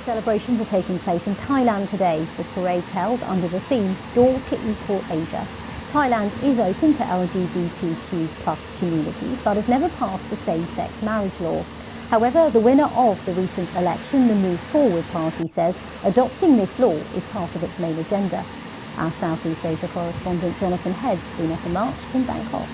Celebrations are taking place in Thailand today, with parades held under the theme Door to Equal Asia. Thailand is open to LGBTQ+ community, but has never passed a same-sex marriage law. However, the winner of the recent election, the Move Forward Party, says adopting this law is part of its main agenda. Our Southeast Asia correspondent Jonathan Head's been at the march in Bangkok.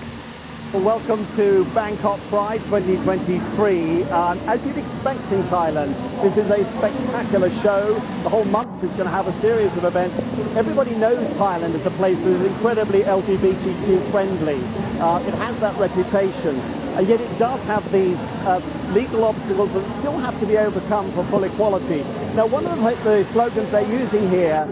Well, welcome to Bangkok Pride 2023. As you'd expect in Thailand, this is a spectacular show. The whole month is going to have a series of events. Everybody knows Thailand as a place that is incredibly LGBTQ friendly. It has that reputation, and yet it does have these legal obstacles that still have to be overcome for full equality. Now, one of the slogans they're using here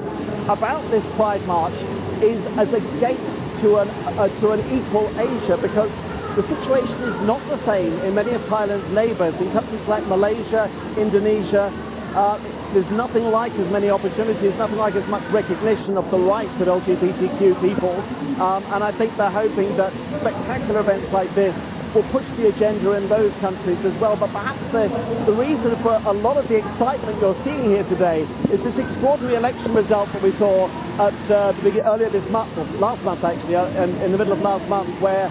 about this Pride March is as a gate to an equal Asia, because the situation is not the same in many of Thailand's neighbours. In countries like Malaysia, Indonesia, there's nothing like as many opportunities, nothing like as much recognition of the rights of LGBTQ people, and I think they're hoping that spectacular events like this will push the agenda in those countries as well. But perhaps the reason for a lot of the excitement you're seeing here today is this extraordinary election result that we saw at earlier this month, or last month actually, in the middle of last month, where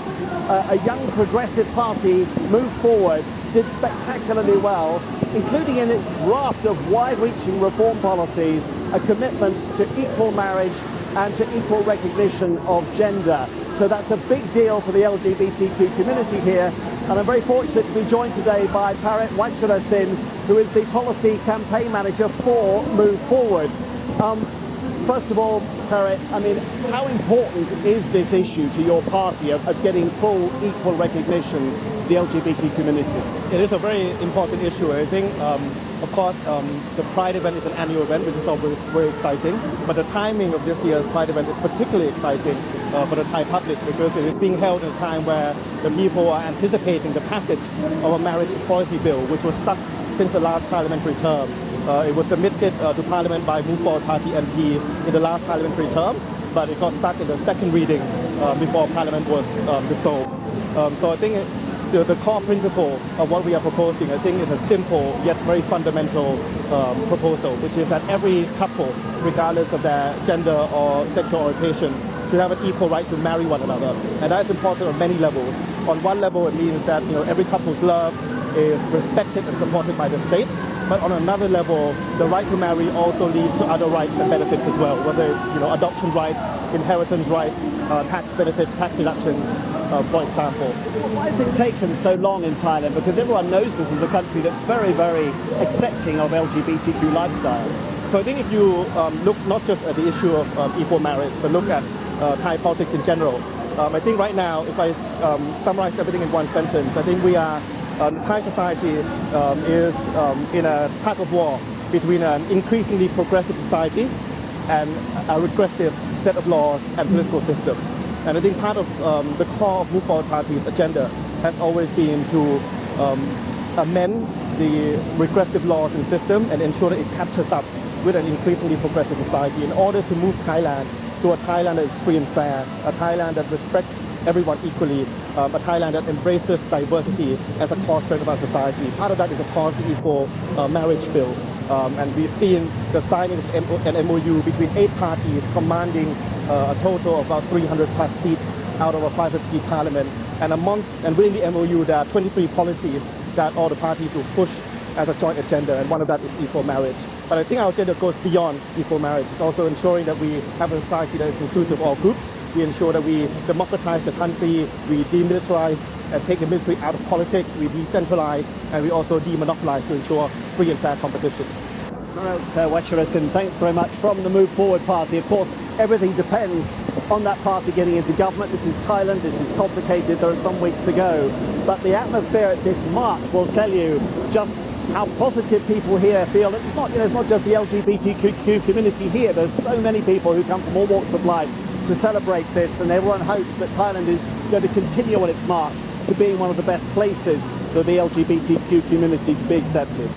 a young progressive party, Move Forward, did spectacularly well, including in its raft of wide-reaching reform policies, a commitment to equal marriage and to equal recognition of gender. So that's a big deal for the LGBTQ community here, and I'm very fortunate to be joined today by Paret Wacharasin, who is the policy campaign manager for Move Forward. First of all, Paret, I mean, how important is this issue to your party of getting full equal recognition of the LGBT community? It is a very important issue. I think, of course, the Pride event is an annual event, which is always very exciting. But the timing of this year's Pride event is particularly exciting for the Thai public, because it is being held at a time where the people are anticipating the passage of a marriage equality bill, which was stuck since the last parliamentary term. It was submitted to Parliament by Move Forward Party MPs in the last parliamentary term, but it got stuck in the second reading before Parliament was dissolved. So I think the core principle of what we are proposing, I think, is a simple yet very fundamental proposal, which is that every couple, regardless of their gender or sexual orientation, should have an equal right to marry one another. And that is important on many levels. On one level, it means that every couple's love is respected and supported by the state. But on another level, the right to marry also leads to other rights and benefits as well, whether it's adoption rights, inheritance rights, tax benefits, tax deductions, for example. Why has it taken so long in Thailand? Because everyone knows this is a country that's very, very accepting of LGBTQ lifestyles. So I think if you look not just at the issue of equal marriage, but look at Thai politics in general, I think right now, if I summarize everything in one sentence, I think we are Thai society is in a tug of war between an increasingly progressive society and a regressive set of laws and political system. And I think part of the core of Move Forward Party's agenda has always been to amend the regressive laws and system and ensure that it catches up with an increasingly progressive society in order to move Thailand to a Thailand that is free and fair, a Thailand that respects everyone equally, a Thailand that embraces diversity as a core strength of our society. Part of that is, of course, the equal marriage bill. And we've seen the signing of an MOU between 8 parties commanding a total of about 300 plus seats out of a 500-seat parliament. And within the MOU, there are 23 policies that all the parties will push as a joint agenda, and one of that is equal marriage. But I think our agenda goes beyond equal marriage. It's also ensuring that we have a society that is inclusive of all groups. We ensure that we democratize the country, we demilitarize and take the military out of politics, we decentralize, and we also demonopolize to ensure free and fair competition. Wacharasin, thanks very much from the Move Forward Party. Of course, everything depends on that party getting into government. This is Thailand, this is complicated, there are some weeks to go. But the atmosphere at this march will tell you just how positive people here feel. It's not just the LGBTQ community here. There's so many people who come from all walks of life to celebrate this, and everyone hopes that Thailand is going to continue on its march to being one of the best places for the LGBTQ community to be accepted.